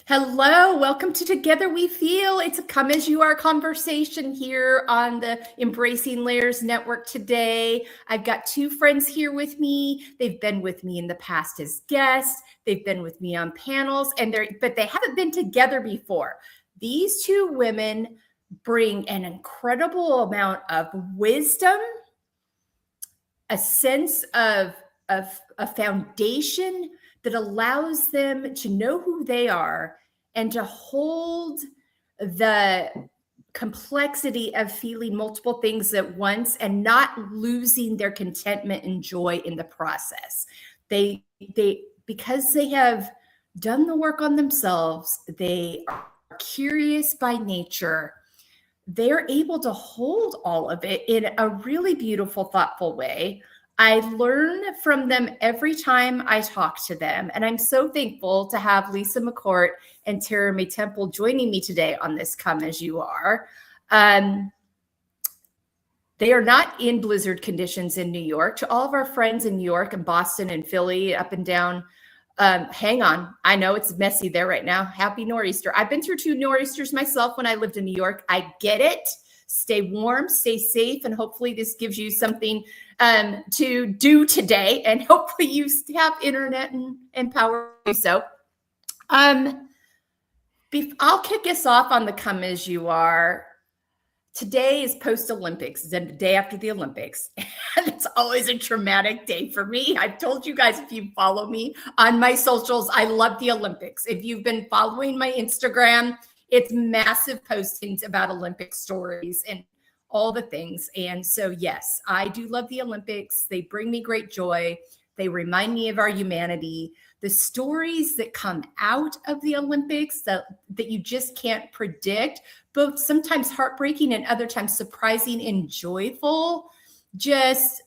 Hello, welcome to Together We Feel. It's a come as you are conversation here on the Embracing Layers Network today. I've got two friends here with me. They've been with me in the past as guests. They've been with me on panels, but they haven't been together before. These two women bring an incredible amount of wisdom, a sense of a foundation that allows them to know who they are and to hold the complexity of feeling multiple things at once and not losing their contentment and joy in the process. They because they have done the work on themselves, they are curious by nature. They're able to hold all of it in a really beautiful, thoughtful way. I learn from them every time I talk to them. And I'm so thankful to have Lisa McCourt and Tara May Temple joining me today on this Come As You Are. They are not in blizzard conditions in New York. To all of our friends in New York and Boston and Philly, up and down, hang on. I know it's messy there right now. Happy nor'easter. I've been through 2 nor'easters myself when I lived in New York. I get it. Stay warm, stay safe, and hopefully this gives you something to do today. And hopefully you have internet and power to do so. I'll kick us off on the Come As You Are. Today is post-Olympics, the day after the Olympics. And it's always a traumatic day for me. I've told you guys, if you follow me on my socials, I love the Olympics. If you've been following my Instagram, it's massive postings about Olympic stories and all the things. And so, yes, I do love the Olympics. They bring me great joy. They remind me of our humanity. The stories that come out of the Olympics that you just can't predict, both sometimes heartbreaking and other times surprising and joyful, just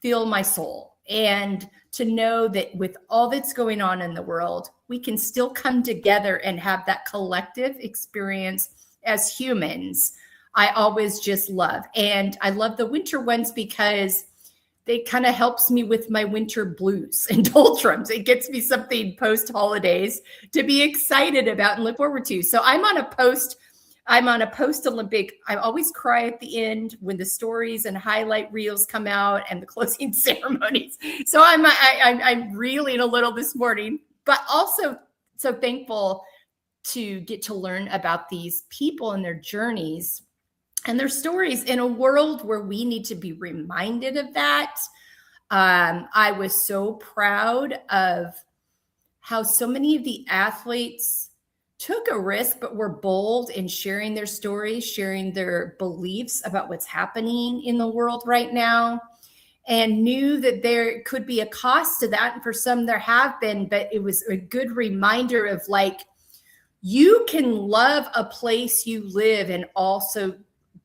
fill my soul. And to know that with all that's going on in the world, we can still come together and have that collective experience as humans, I always just love. And I love the winter ones because they kind of helps me with my winter blues and doldrums. It gets me something post-holidays to be excited about and look forward to. So I'm on a post-Olympic. I always cry at the end when the stories and highlight reels come out and the closing ceremonies. So I'm reeling a little this morning, but also so thankful to get to learn about these people and their journeys and their stories in a world where we need to be reminded of that. I was so proud of how so many of the athletes took a risk, but were bold in sharing their stories, sharing their beliefs about what's happening in the world right now, and knew that there could be a cost to that. And for some there have been, but it was a good reminder of like, you can love a place you live and also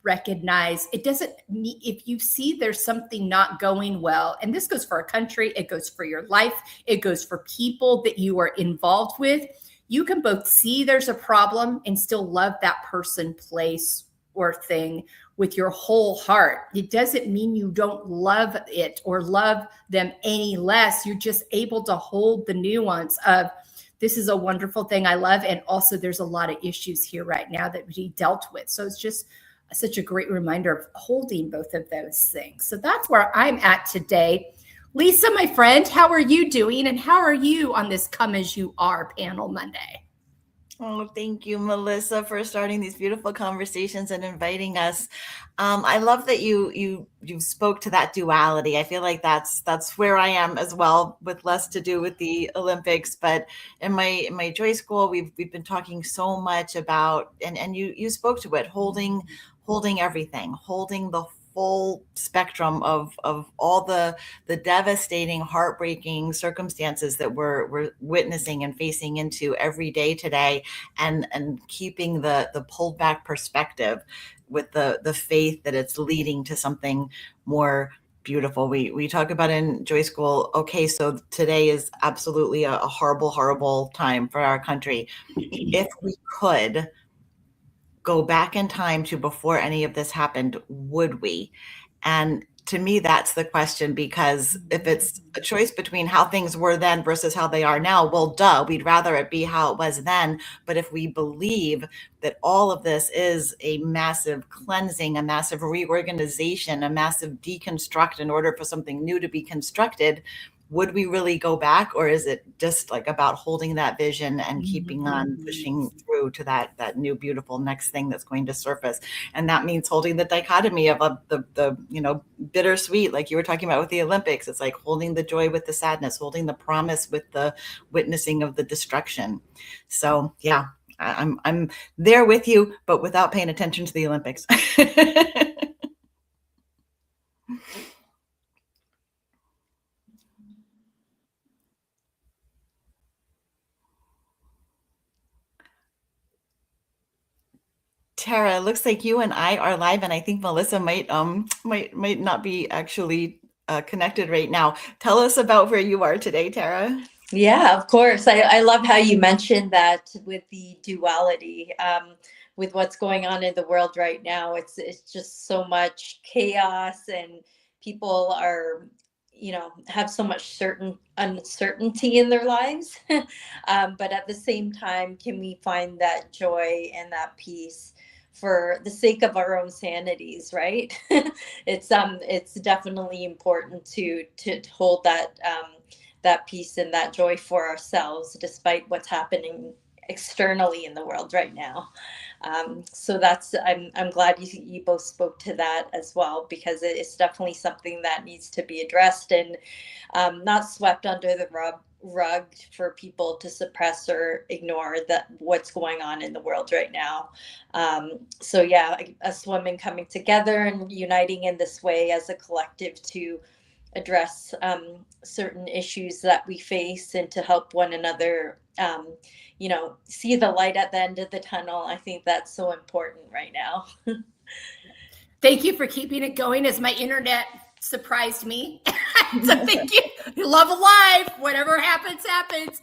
recognize it doesn't mean if you see there's something not going well, and this goes for a country, it goes for your life, it goes for people that you are involved with. You can both see there's a problem and still love that person, place, or thing with your whole heart. It doesn't mean you don't love it or love them any less. You're just able to hold the nuance of, this is a wonderful thing I love, and also there's a lot of issues here right now that we dealt with. So it's just such a great reminder of holding both of those things. So that's where I'm at today. Lisa, my friend, how are you doing? And how are you on this Come As You Are panel Monday? Oh, thank you, Melissa, for starting these beautiful conversations and inviting us. I love that you spoke to that duality. I feel like that's where I am as well, with less to do with the Olympics. But in my joy school, we've been talking so much about, and you spoke to it, holding everything, holding the full spectrum of all the devastating, heartbreaking circumstances that we're witnessing and facing into every day today, and keeping the pulled back perspective with the faith that it's leading to something more beautiful. We talk about in Joy School, okay, so today is absolutely a horrible time for our country. If we could go back in time to before any of this happened, would we? And to me, that's the question, because if it's a choice between how things were then versus how they are now, well, duh, we'd rather it be how it was then. But if we believe that all of this is a massive cleansing, a massive reorganization, a massive deconstruct in order for something new to be constructed, would we really go back, or is it just like about holding that vision and keeping on pushing through to that new beautiful next thing that's going to surface? And that means holding the dichotomy of the bittersweet, like you were talking about with the Olympics. It's like holding the joy with the sadness, holding the promise with the witnessing of the destruction. So yeah, I'm there with you, but without paying attention to the Olympics. Tara, it looks like you and I are live, and I think Melissa might not be actually connected right now. Tell us about where you are today, Tara. Yeah, of course. I love how you mentioned that with the duality, with what's going on in the world right now. It's just so much chaos, and people are, have so much uncertainty in their lives. But at the same time, can we find that joy and that peace for the sake of our own sanities, right? It's definitely important to hold that peace and that joy for ourselves, despite what's happening externally in the world right now. So I'm glad you both spoke to that as well, because it's definitely something that needs to be addressed and not swept under the rug for people to suppress or ignore what's going on in the world right now. So yeah, us women coming together and uniting in this way as a collective to address certain issues that we face and to help one another, see the light at the end of the tunnel. I think that's so important right now. Thank you for keeping it going as my internet surprised me. So thank you. Love Alive. Whatever happens, happens.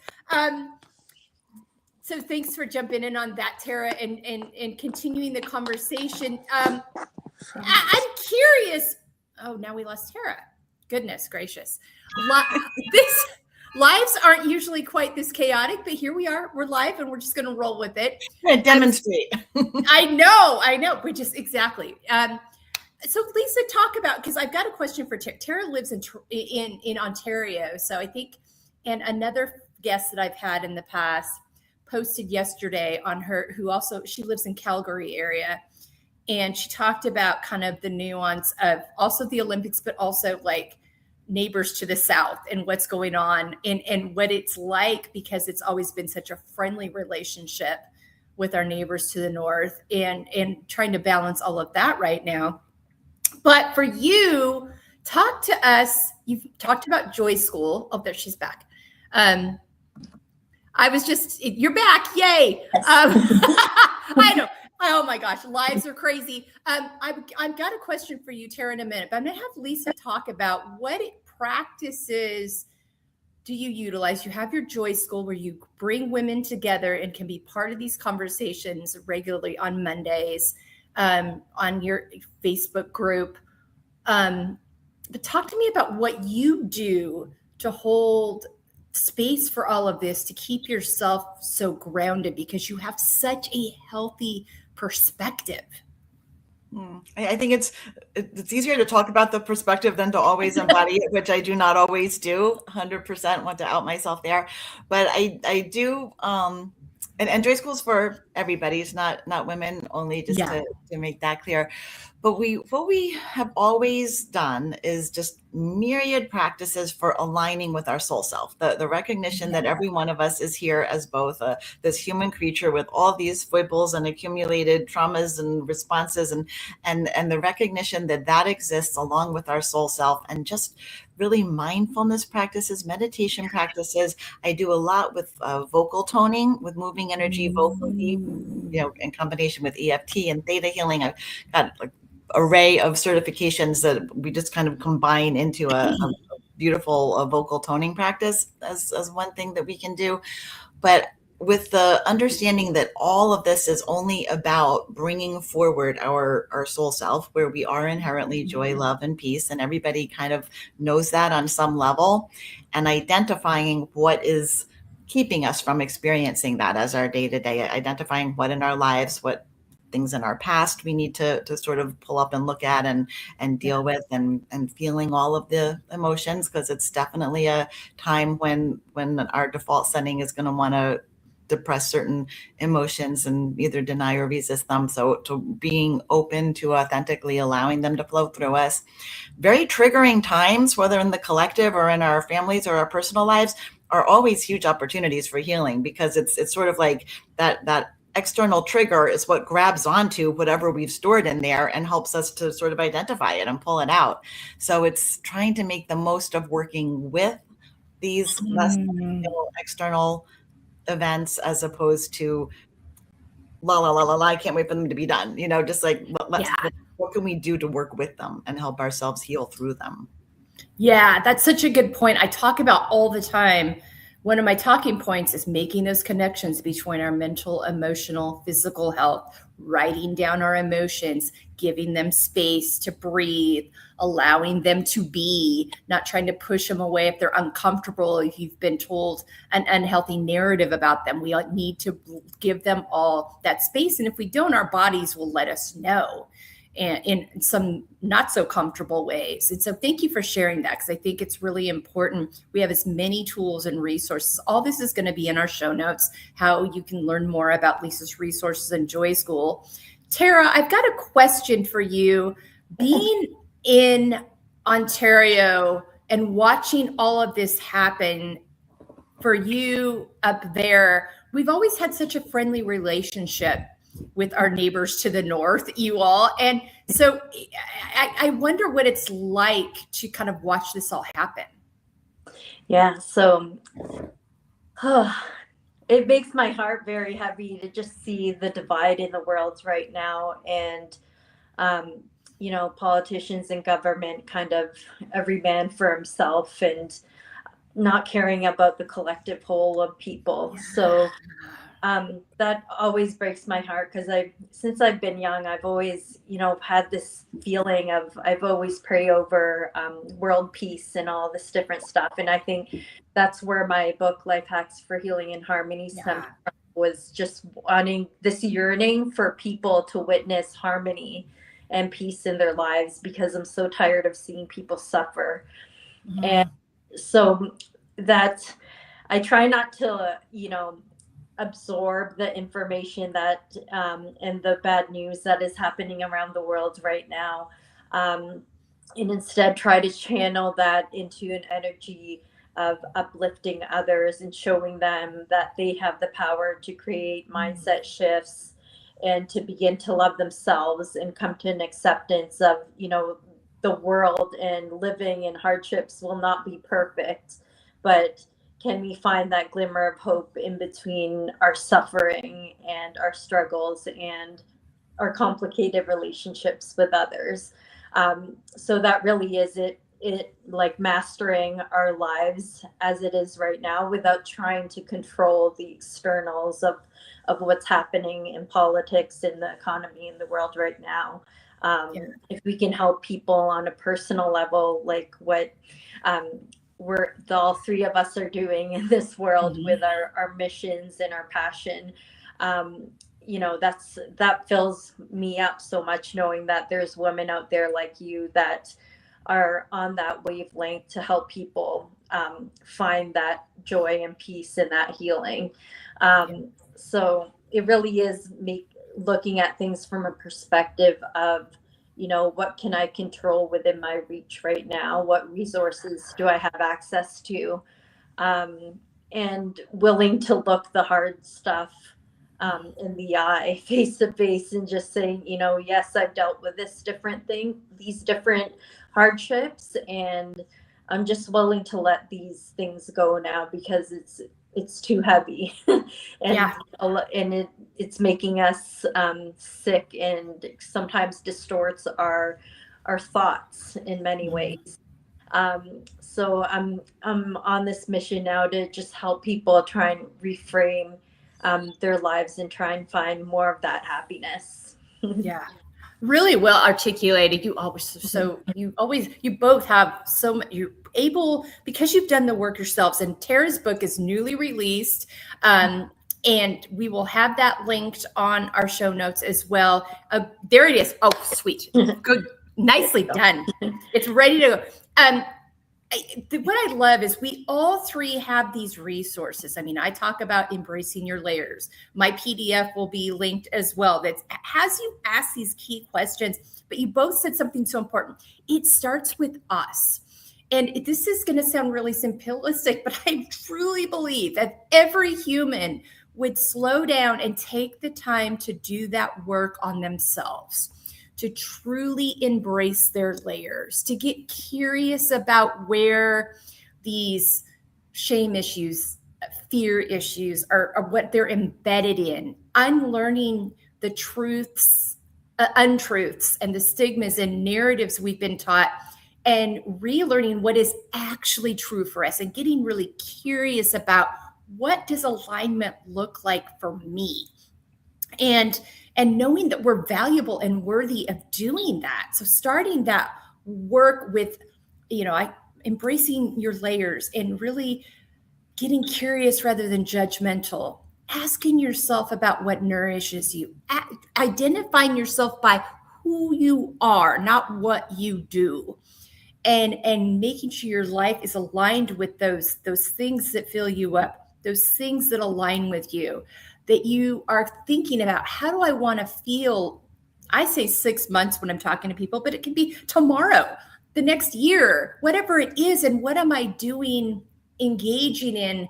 So thanks for jumping in on that, Tara, and continuing the conversation. I'm curious. Oh, now we lost Tara. Goodness gracious. Lives aren't usually quite this chaotic, but here we are. We're live, and we're just going to roll with it. We're gonna demonstrate. I know. We're just exactly. So Lisa, talk about, because I've got a question for Tara. Tara lives in Ontario, so I think, and another guest that I've had in the past posted yesterday on her, she lives in Calgary area, and she talked about kind of the nuance of also the Olympics, but also like neighbors to the south and what's going on and what it's like, because it's always been such a friendly relationship with our neighbors to the north, and trying to balance all of that right now. But for you, talk to us. You've talked about Joy School. Oh, there she's back. You're back. Yay. I know. Oh my gosh, lives are crazy. I've got a question for you, Tara, in a minute, but I'm going to have Lisa talk about what practices do you utilize. You have your Joy School where you bring women together and can be part of these conversations regularly on Mondays, on your Facebook group. But talk to me about what you do to hold space for all of this, to keep yourself so grounded, because you have such a healthy perspective. I think it's easier to talk about the perspective than to always embody it, which I do not always do. 100% want to out myself there, but I do. And Joy School's for everybody. It's not women only, just to make that clear. But what we have always done is just myriad practices for aligning with our soul self. The recognition that every one of us is here as both this human creature with all these foibles and accumulated traumas and responses, and the recognition that exists along with our soul self, and just really mindfulness practices, meditation practices. I do a lot with vocal toning, with moving energy vocally, in combination with EFT and theta healing. I've got like array of certifications that we just kind of combine into a beautiful vocal toning practice as one thing that we can do. But with the understanding that all of this is only about bringing forward our soul self, where we are inherently joy, love, and peace, and everybody kind of knows that on some level, and identifying what is keeping us from experiencing that as our day-to-day, identifying what in our lives, what things in our past we need to sort of pull up and look at and deal with, and feeling all of the emotions, because it's definitely a time when our default setting is going to want to depress certain emotions and either deny or resist them. So to being open to authentically allowing them to flow through us. Very triggering times, whether in the collective or in our families or our personal lives, are always huge opportunities for healing, because it's sort of like that external trigger is what grabs onto whatever we've stored in there and helps us to sort of identify it and pull it out. So it's trying to make the most of working with these less external events, as opposed to la la la la la, I can't wait for them to be done. Just like what can we do to work with them and help ourselves heal through them? Yeah, that's such a good point. I talk about all the time. One of my talking points is making those connections between our mental, emotional, physical health, writing down our emotions, giving them space to breathe, allowing them to be, not trying to push them away if they're uncomfortable, if you've been told an unhealthy narrative about them. We need to give them all that space. And if we don't, our bodies will let us know, and in some not so comfortable ways. And so thank you for sharing that, because I think it's really important. We have as many tools and resources. All this is going to be in our show notes, how you can learn more about Lisa's resources and Joy School. Tara, I've got a question for you. Being in Ontario and watching all of this happen for you up there, we've always had such a friendly relationship with our neighbors to the north, you all. And so I wonder what it's like to kind of watch this all happen. Yeah, so it makes my heart very heavy to just see the divide in the world right now. And, politicians and government, kind of every man for himself, and not caring about the collective whole of people. So that always breaks my heart, because since I've been young, I've always, had this feeling of, I've always prayed over world peace and all this different stuff. And I think that's where my book, Life Hacks for Healing and Harmony, stemmed from, was just wanting this yearning for people to witness harmony and peace in their lives, because I'm so tired of seeing people suffer. And so that I try not to, absorb the information that and the bad news that is happening around the world right now, and instead try to channel that into an energy of uplifting others and showing them that they have the power to create mindset shifts and to begin to love themselves and come to an acceptance of, the world and living in hardships will not be perfect, but can we find that glimmer of hope in between our suffering and our struggles and our complicated relationships with others? So that really is it like mastering our lives as it is right now, without trying to control the externals of what's happening in politics, in the economy, in the world right now. If we can help people on a personal level, like what all three of us are doing in this world, with our missions and our passion, that fills me up so much, knowing that there's women out there like you that are on that wavelength to help people find that joy and peace and that healing. So it really is looking at things from a perspective of, what can I control within my reach right now? What resources do I have access to? And willing to look the hard stuff in the eye, face to face, and just saying, yes, I've dealt with this different thing, these different hardships, and I'm just willing to let these things go now, because it's too heavy. And it's making us sick, and sometimes distorts our thoughts in many ways. So I'm on this mission now to just help people try and reframe their lives and try and find more of that happiness. Yeah. Really well articulated. You both have so much, you're able, because you've done the work yourselves, and Tara's book is newly released. And we will have that linked on our show notes as well. There it is. Oh, sweet. Good. Nicely done. It's ready to go. What I love is we all three have these resources. I mean, I talk about embracing your layers. My PDF will be linked as well. That has you ask these key questions, but you both said something so important. It starts with us. And this is going to sound really simplistic, but I truly believe that every human would slow down and take the time to do that work on themselves, to truly embrace their layers, to get curious about where these shame issues, fear issues are what they're embedded in, unlearning the truths, untruths, and the stigmas and narratives we've been taught, and relearning what is actually true for us, and getting really curious about what does alignment look like for me, and knowing that we're valuable and worthy of doing that. So starting that work with, embracing your layers and really getting curious rather than judgmental, asking yourself about what nourishes you, identifying yourself by who you are, not what you do, and making sure your life is aligned with those things that fill you up, those things that align with you, that you are thinking about, how do I want to feel? I say 6 months when I'm talking to people, but it can be tomorrow, the next year, whatever it is. And what am I doing, engaging in,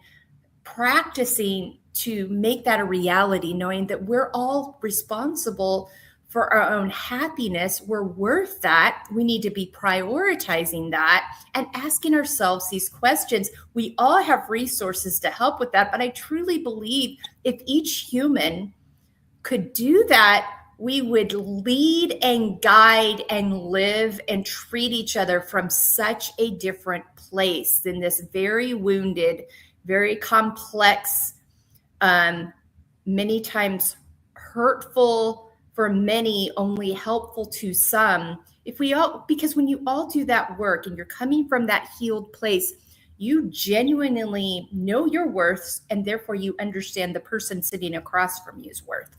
practicing to make that a reality, knowing that we're all responsible for our own happiness. We're worth that. We need to be prioritizing that and asking ourselves these questions. We all have resources to help with that, but I truly believe if each human could do that, we would lead and guide and live and treat each other from such a different place than this very wounded, very complex, many times hurtful for many, only helpful to some. Because when you all do that work and you're coming from that healed place, you genuinely know your worth, and therefore you understand the person sitting across from you's worth.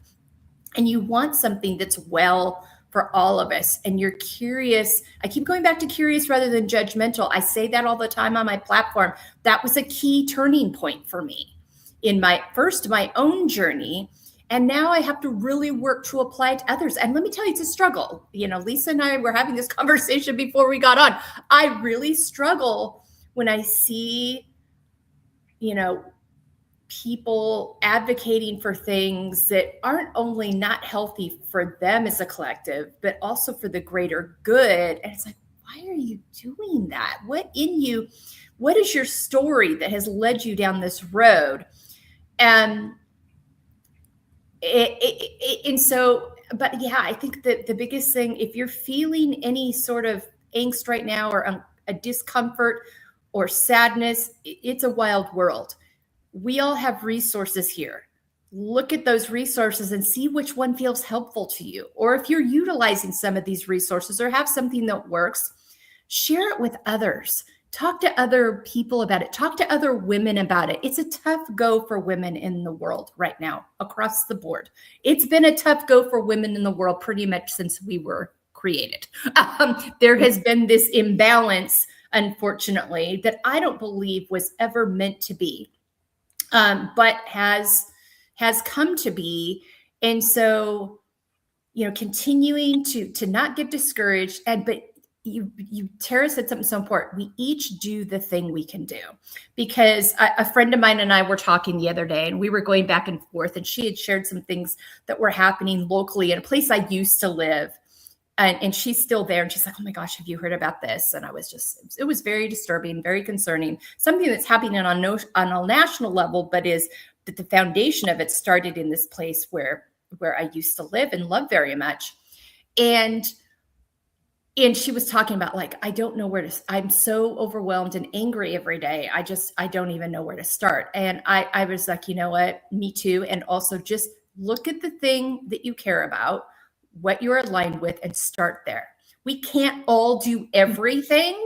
And you want something that's well for all of us. And you're curious. I keep going back to curious rather than judgmental. I say that all the time on my platform. That was a key turning point for me in my own journey. And now I have to really work to apply it to others. And let me tell you, it's a struggle. Lisa and I were having this conversation before we got on. I really struggle when I see, people advocating for things that aren't only not healthy for them as a collective, but also for the greater good. And it's like, why are you doing that? What is your story that has led you down this road? And but yeah, I think that the biggest thing, if you're feeling any sort of angst right now, or a discomfort or sadness, it's a wild world. We all have resources here. Look at those resources and see which one feels helpful to you. Or if you're utilizing some of these resources or have something that works, share it with others. Talk to other people about it. Talk to other women about it. It's a tough go for women in the world right now, across the board. It's been a tough go for women in the world pretty much since we were created. There has been this imbalance, unfortunately, that I don't believe was ever meant to be. But has come to be. And so, continuing to not get discouraged. But Tara said something so important. We each do the thing we can do, because a friend of mine and I were talking the other day, and we were going back and forth, and she had shared some things that were happening locally in a place I used to live. And she's still there. And she's like, oh my gosh, have you heard about this? And it was very disturbing, very concerning, something that's happening on a national level, but is that the foundation of it started in this place where I used to live and love very much. And And she was talking about like, I don't know where to, I'm so overwhelmed and angry every day. I don't even know where to start. And I was like, you know what, me too. And also just look at the thing that you care about, what you're aligned with, and start there. We can't all do everything,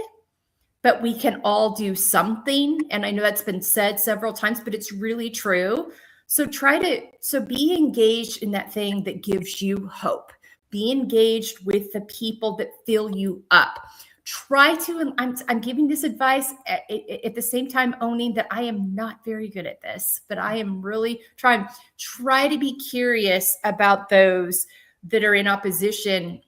but we can all do something. And I know that's been said several times, but it's really true. So be engaged in that thing that gives you hope. Be engaged with the people that fill you up. Try to, and I'm giving this advice at the same time owning that I am not very good at this, but I am really trying. Try to be curious about those that are in opposition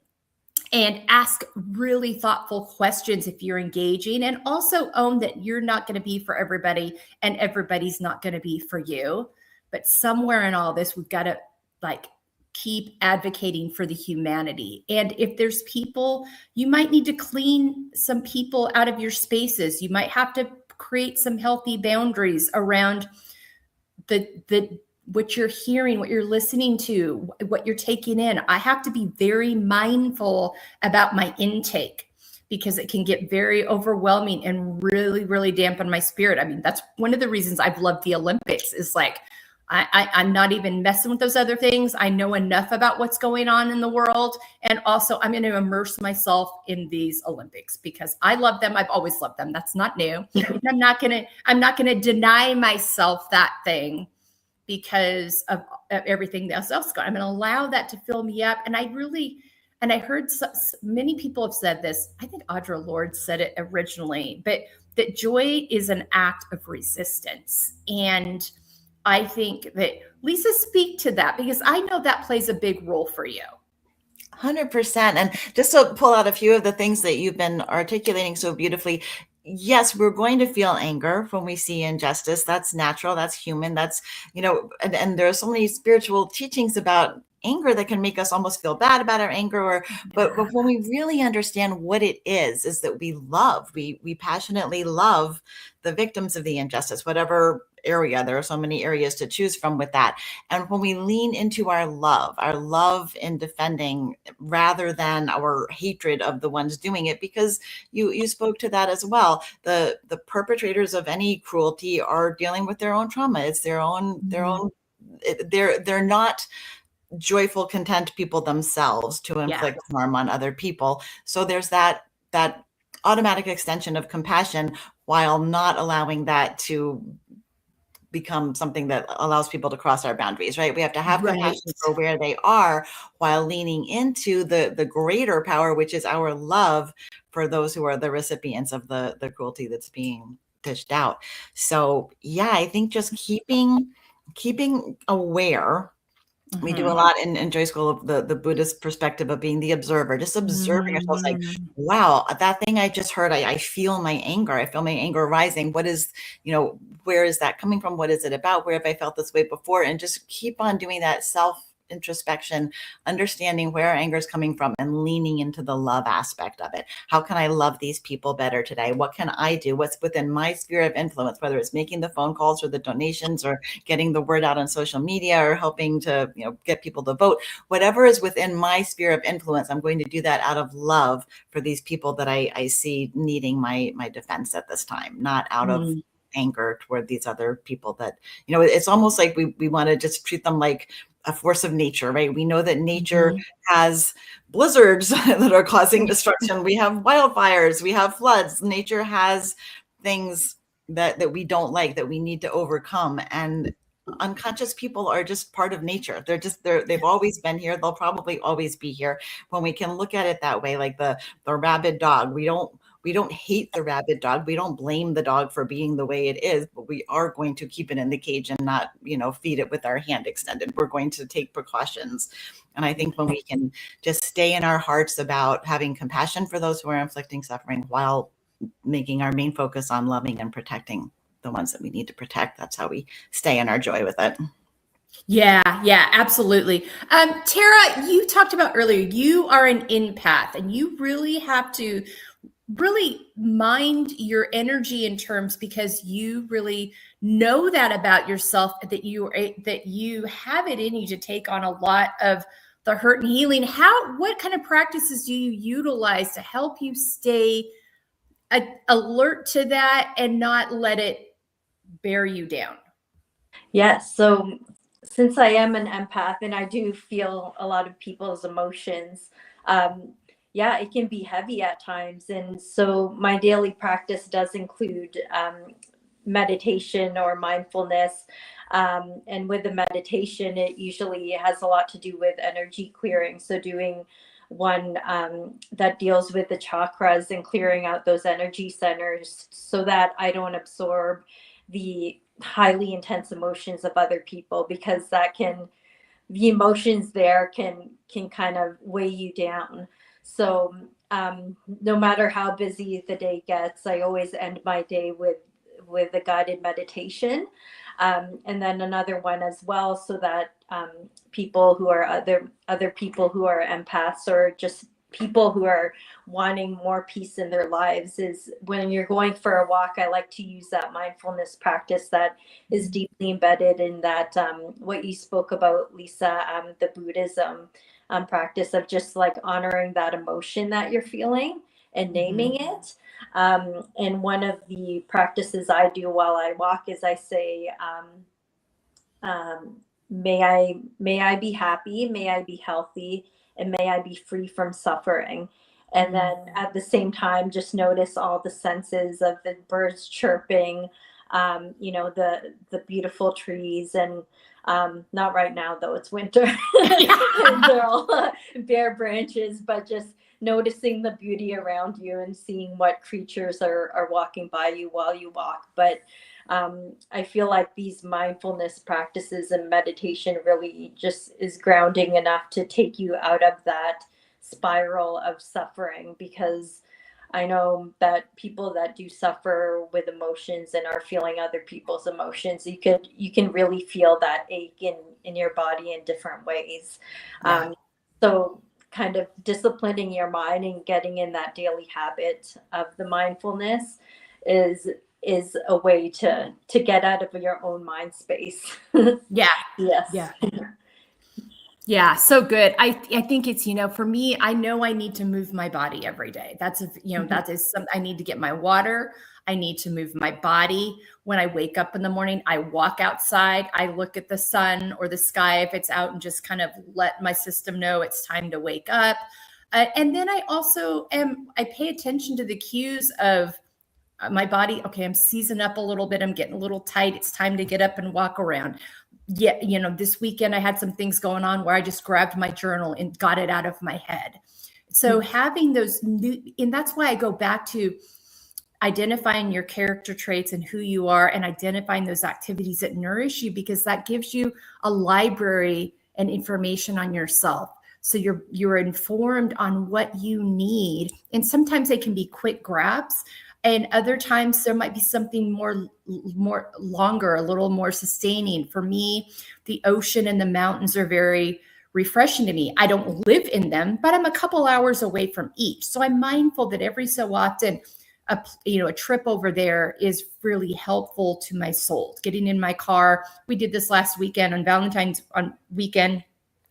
and ask really thoughtful questions if you're engaging, and also own that you're not going to be for everybody and everybody's not going to be for you. But somewhere in all this, we've got to like keep advocating for the humanity. And if there's people, you might need to clean some people out of your spaces. You might have to create some healthy boundaries around the what you're hearing, what you're listening to, what you're taking in. I have to be very mindful about my intake because it can get very overwhelming and really, really dampen my spirit. I mean, that's one of the reasons I've loved the Olympics is like, I'm not even messing with those other things. I know enough about what's going on in the world. And also I'm going to immerse myself in these Olympics because I love them. I've always loved them. That's not new. I'm not going to deny myself that thing because of everything else going. I'm going to allow that to fill me up. And I heard many people have said this. I think Audre Lorde said it originally, but that joy is an act of resistance. And I think that Lisa, speak to that because I know that plays a big role for you. 100%. And just to pull out a few of the things that you've been articulating so beautifully, yes, we're going to feel anger when we see injustice. That's natural. That's human. That's, and there are so many spiritual teachings about anger that can make us almost feel bad about our anger, but when we really understand what it is that we passionately love the victims of the injustice, whatever area. There are so many areas to choose from with that. And when we lean into our love in defending rather than our hatred of the ones doing it, because you spoke to that as well. The perpetrators of any cruelty are dealing with their own trauma. It's their own, they're not joyful, content people themselves to inflict harm on other people. So there's that automatic extension of compassion while not allowing that to become something that allows people to cross our boundaries, right? We have to have compassion for where they are while leaning into the greater power, which is our love for those who are the recipients of the cruelty that's being dished out. So yeah, I think just keeping aware. We do a lot in Joy School of the Buddhist perspective of being the observer, just observing ourselves like, wow, that thing I just heard, I feel my anger. I feel my anger rising. What is, where is that coming from? What is it about? Where have I felt this way before? And just keep on doing that introspection, understanding where our anger is coming from and leaning into the love aspect of it. How can I love these people better today? What can I do? What's within my sphere of influence, whether it's making the phone calls or the donations or getting the word out on social media or helping to get people to vote, whatever is within my sphere of influence, I'm going to do that out of love for these people that I see needing my defense at this time, not out of anger toward these other people that, it's almost like we want to just treat them like a force of nature, right? We know that nature has blizzards that are causing destruction. We have wildfires, we have floods. Nature has things that we don't like, that we need to overcome. And unconscious people are just part of nature. They've always been here. They'll probably always be here. When we can look at it that way, like the rabid dog, we don't hate the rabid dog. We don't blame the dog for being the way it is, but we are going to keep it in the cage and not, feed it with our hand extended. We're going to take precautions. And I think when we can just stay in our hearts about having compassion for those who are inflicting suffering while making our main focus on loving and protecting the ones that we need to protect, that's how we stay in our joy with it. Yeah, absolutely. Tara, you talked about earlier, you are an empath and you really have to really mind your energy in terms, because you really know that about yourself, that you have it in you to take on a lot of the hurt and healing. What kind of practices do you utilize to help you stay alert to that and not let it bear you down? Yes. So since I am an empath and I do feel a lot of people's emotions, yeah, it can be heavy at times. And so my daily practice does include meditation or mindfulness. And with the meditation, it usually has a lot to do with energy clearing. So doing one that deals with the chakras and clearing out those energy centers so that I don't absorb the highly intense emotions of other people, because the emotions there can kind of weigh you down. So no matter how busy the day gets, I always end my day with a guided meditation, and then another one as well, so that people who are other people who are empaths, or just people who are wanting more peace in their lives, is when you're going for a walk, I like to use that mindfulness practice that is deeply embedded in that what you spoke about, Lisa, the Buddhism practice of just like honoring that emotion that you're feeling and naming it. And one of the practices I do while I walk is I say, may I be happy, may I be healthy, and may I be free from suffering. And then at the same time, just notice all the senses of the birds chirping, the beautiful trees, and not right now though, it's winter. They're all bare branches, but just noticing the beauty around you and seeing what creatures are walking by you while you walk. But I feel like these mindfulness practices and meditation really just is grounding enough to take you out of that spiral of suffering, because I know that people that do suffer with emotions and are feeling other people's emotions, you can really feel that ache in your body in different ways. Yeah. So kind of disciplining your mind and getting in that daily habit of the mindfulness is a way to get out of your own mind space. Yeah. Yes. Yeah. Yeah, so good. I think it's, for me, I know I need to move my body every day. That is something. I need to get my water. I need to move my body. When I wake up in the morning, I walk outside. I look at the sun or the sky if it's out, and just kind of let my system know it's time to wake up. And then I also I pay attention to the cues of my body. Okay, I'm seizing up a little bit. I'm getting a little tight. It's time to get up and walk around. Yeah, this weekend I had some things going on where I just grabbed my journal and got it out of my head. So having those and that's why I go back to identifying your character traits and who you are, and identifying those activities that nourish you, because that gives you a library and information on yourself. So you're informed on what you need. And sometimes they can be quick grabs, and other times there might be something more longer, a little more sustaining. For me, the ocean and the mountains are very refreshing to me. I don't live in them, but I'm a couple hours away from each. So I'm mindful that every so often, a trip over there is really helpful to my soul. Getting in my car. We did this last weekend on Valentine's weekend.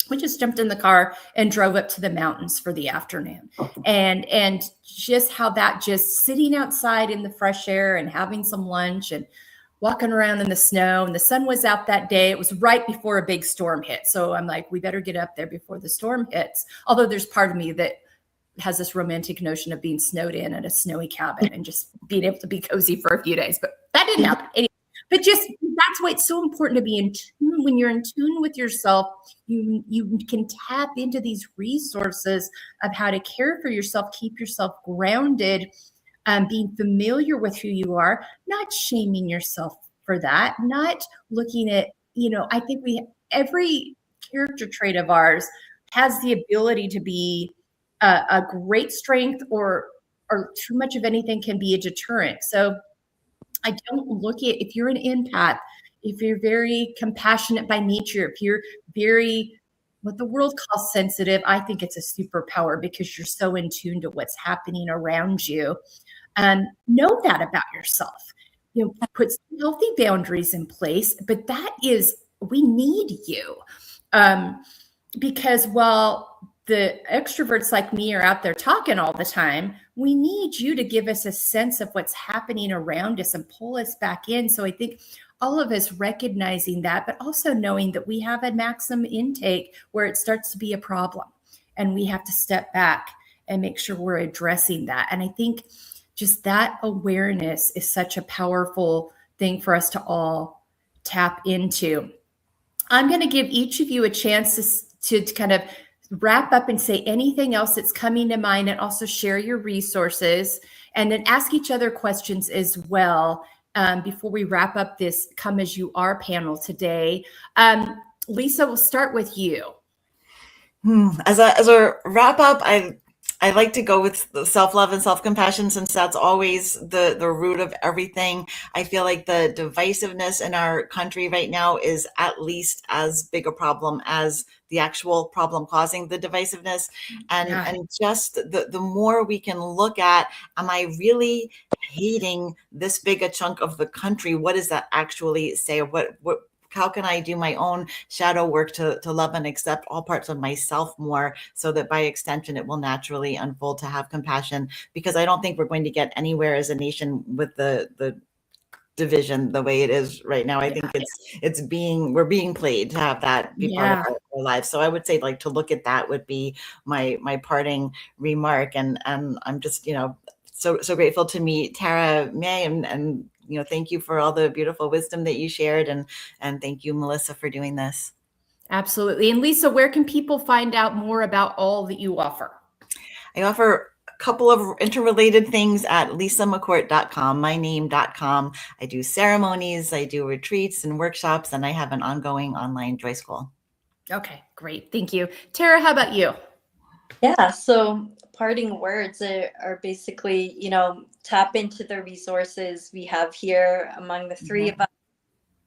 We just jumped in the car and drove up to the mountains for the afternoon. And just how that, just sitting outside in the fresh air and having some lunch and walking around in the snow, and the sun was out that day. It was right before a big storm hit. So I'm like, we better get up there before the storm hits. Although there's part of me that has this romantic notion of being snowed in at a snowy cabin and just being able to be cozy for a few days, but that didn't happen. Anyway, but just, that's why it's so important to be in tune. When you're in tune with yourself, you can tap into these resources of how to care for yourself, keep yourself grounded, being familiar with who you are, not shaming yourself for that, not looking at, I think every character trait of ours has the ability to be a great strength, or too much of anything can be a deterrent. So I don't look at, if you're an empath, if you're very compassionate by nature, if you're very, what the world calls sensitive, I think it's a superpower, because you're so in tune to what's happening around you. Know that about yourself. Put some healthy boundaries in place, but we need you. because while the extroverts like me are out there talking all the time, we need you to give us a sense of what's happening around us and pull us back in. So I think all of us recognizing that, but also knowing that we have a maximum intake where it starts to be a problem and we have to step back and make sure we're addressing that. And I think just that awareness is such a powerful thing for us to all tap into. I'm going to give each of you a chance to kind of wrap up and say anything else that's coming to mind, and also share your resources, and then ask each other questions as well before we wrap up this Come As You Are panel today. Lisa, we'll start with you. As a wrap up, I like to go with self-love and self-compassion, since that's always the root of everything. I feel like the divisiveness in our country right now is at least as big a problem as the actual problem causing the divisiveness. And just the more we can look at, am I really hating this big a chunk of the country? What does that actually say? How can I do my own shadow work to love and accept all parts of myself more, so that by extension, it will naturally unfold to have compassion? Because I don't think we're going to get anywhere as a nation with the division the way it is right now. I think we're being played to have that be part of our lives. So I would say, like, to look at that would be my parting remark. And I'm just, so grateful to meet Tara May, and thank you for all the beautiful wisdom that you shared. And thank you, Melissa, for doing this. Absolutely. And Lisa, where can people find out more about all that you offer? I offer a couple of interrelated things at lisamccourt.com, myname.com. I do ceremonies, I do retreats and workshops, and I have an ongoing online joy school. Okay, great. Thank you. Tara, how about you? Yeah, so parting words are basically, tap into the resources we have here among the three of us,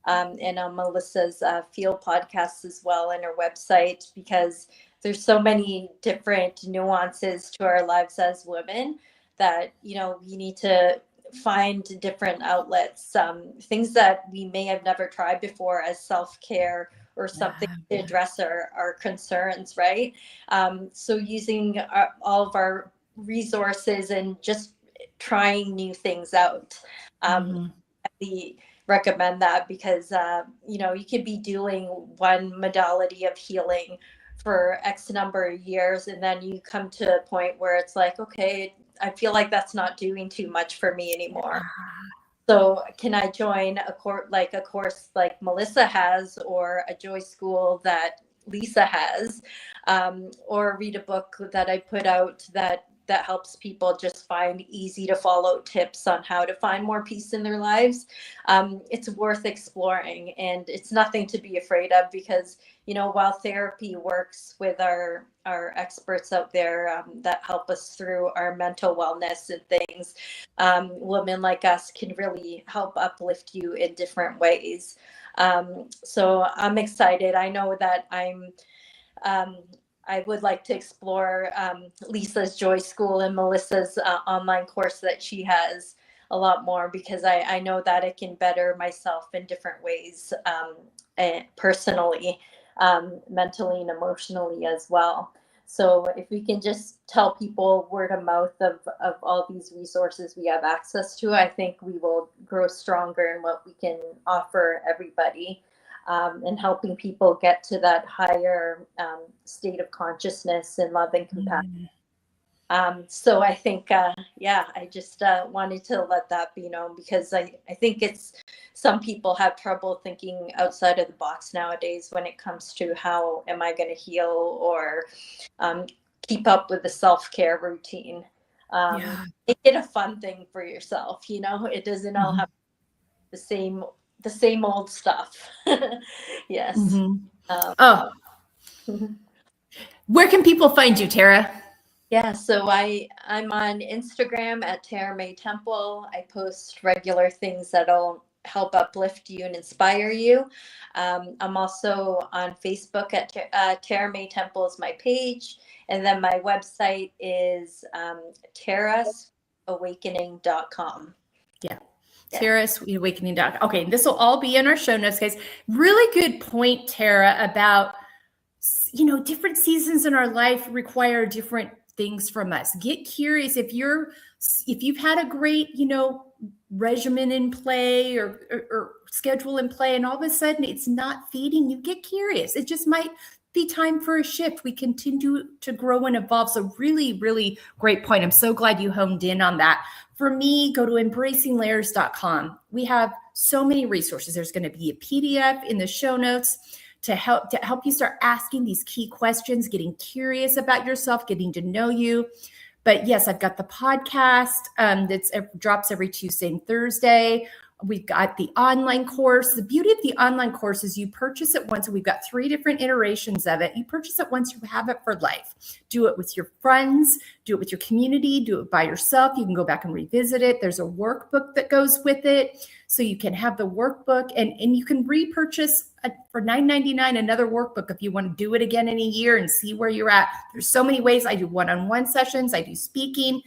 and on Melissa's field podcasts as well, and her website, because there's so many different nuances to our lives as women that, we need to find different outlets, things that we may have never tried before as self-care or something to address our concerns, right? So using all of our resources and just trying new things out. I recommend that, because, you could be doing one modality of healing for X number of years, and then you come to a point where it's like, okay, I feel like that's not doing too much for me anymore. So can I join a course like Melissa has, or a joy school that Lisa has, or read a book that I put out that helps people just find easy to follow tips on how to find more peace in their lives? It's worth exploring, and it's nothing to be afraid of, because, while therapy works with our experts out there that help us through our mental wellness and things, women like us can really help uplift you in different ways. So I'm excited. I know that I would like to explore Lisa's Joy School and Melissa's online course that she has a lot more, because I know that it can better myself in different ways, personally, mentally and emotionally as well. So if we can just tell people word of mouth of all these resources we have access to, I think we will grow stronger in what we can offer everybody. And helping people get to that higher state of consciousness and love and compassion. So I think, I just wanted to let that be known, because I think some people have trouble thinking outside of the box nowadays when it comes to how am I going to heal or keep up with the self-care routine. Make it a fun thing for yourself. It doesn't all have the same old stuff. Yes. Where can people find you, Tara? Yeah, so I'm on Instagram at Tara May Temple. I post regular things that'll help uplift you and inspire you. I'm also on Facebook at Tara May Temple is my page. And then my website is tarasawakening.com. Yeah. Tarasawakening.com. Okay, this will all be in our show notes, guys. Really good point, Tara, about different seasons in our life require different things from us. Get curious. If you've had a great, regimen in play or schedule in play, and all of a sudden it's not feeding you, get curious. It just might be time for a shift. We continue to grow and evolve. So really, really great point. I'm so glad you honed in on that. For me, go to embracinglayers.com. We have so many resources. There's going to be a PDF in the show notes to help you start asking these key questions, getting curious about yourself, getting to know you. But yes, I've got the podcast that drops every Tuesday and Thursday. We've got the online course. The beauty of the online course is you purchase it once. We've got 3 different iterations of it. You purchase it once, you have it for life. Do it with your friends, do it with your community, do it by yourself. You can go back and revisit it. There's a workbook that goes with it. So you can have the workbook and you can repurchase for $9.99 another workbook if you want to do it again in a year and see where you're at. There's so many ways. I do one-on-one sessions. I do speaking.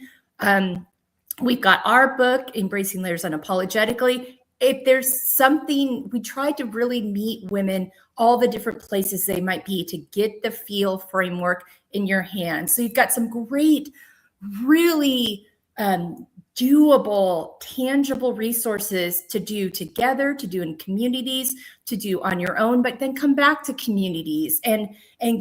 We've got our book, Embracing Layers Unapologetically. If there's something, we try to really meet women all the different places they might be to get the feel framework in your hands. So you've got some great, really doable, tangible resources to do together, to do in communities, to do on your own, but then come back to communities and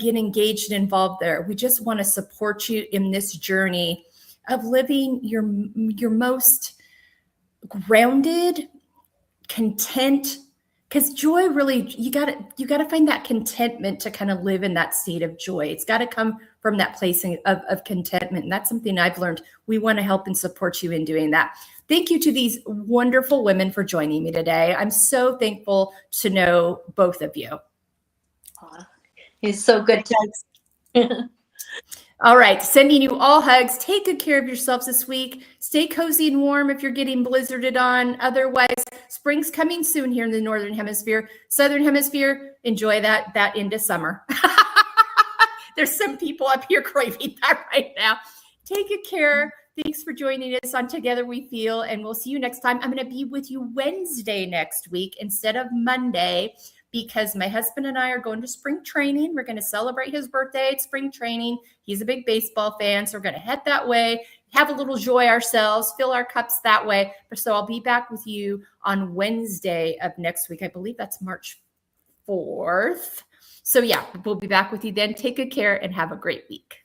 get engaged and involved there. We just want to support you in this journey of living your most grounded, content, because joy really, you got to find that contentment to kind of live in that state of joy. It's got to come from that place of contentment. And that's something I've learned. We want to help and support you in doing that. Thank you to these wonderful women for joining me today. I'm so thankful to know both of you. It's so good to All right, sending you all hugs. Take good care of yourselves this week. Stay cozy and warm if you're getting blizzarded on. Otherwise, spring's coming soon here in the Northern Hemisphere. Southern Hemisphere, enjoy that into summer. There's some people up here craving that right now. Take good care. Thanks for joining us on Together We Feel, and we'll see you next time. I'm going to be with you Wednesday next week instead of Monday, because my husband and I are going to spring training. We're going to celebrate his birthday at spring training. He's a big baseball fan, so we're going to head that way, have a little joy ourselves, fill our cups that way. So I'll be back with you on Wednesday of next week. I believe that's March 4th. So yeah, we'll be back with you then. Take good care and have a great week.